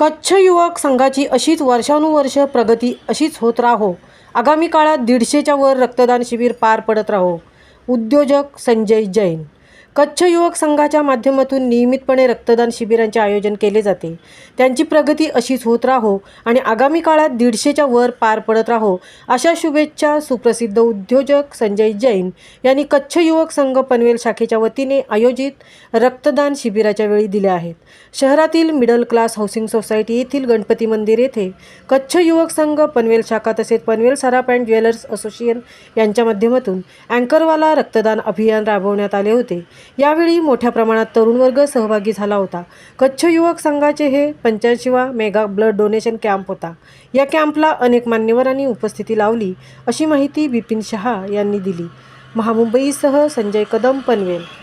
कच्छ युवक संघाची अशीच वर्षानुवर्ष प्रगती अशीच होत राहो. आगामी काळात 150च्या वर रक्तदान शिबिर पार पडत राहो. उद्योजक संजय जैन. कच्छ युवक संघाच्या माध्यमातून नियमितपणे रक्तदान शिबिरांचे आयोजन केले जाते. त्यांची प्रगती अशीच होत राहो आणि आगामी काळात 150च्या वर पार पडत राहो अशा शुभेच्छा सुप्रसिद्ध उद्योजक संजय जैन यांनी कच्छ युवक संघ पनवेल शाखेच्या वतीने आयोजित रक्तदान शिबिराच्या वेळी दिल्या आहेत. शहरातील मिडल क्लास हाऊसिंग सोसायटी येथील गणपती मंदिर येथे कच्छ युवक संघ पनवेल शाखा तसेच पनवेल सराफ अँड ज्वेलर्स असोसिएशन यांच्या माध्यमातून अँकरवाला रक्तदान अभियान राबवण्यात आले होते. यावेळी मोठ्या प्रमाणात तरुण वर्ग सहभागी झाला होता. कच्छ युवक संघाचे हे 85वा मेगा ब्लड डोनेशन कॅम्प होता. या कॅम्पला अनेक मान्यवरांनी उपस्थिती लावली अशी माहिती बिपिन शहा यांनी दिली. महामुंबईसह संजय कदम, पनवेल.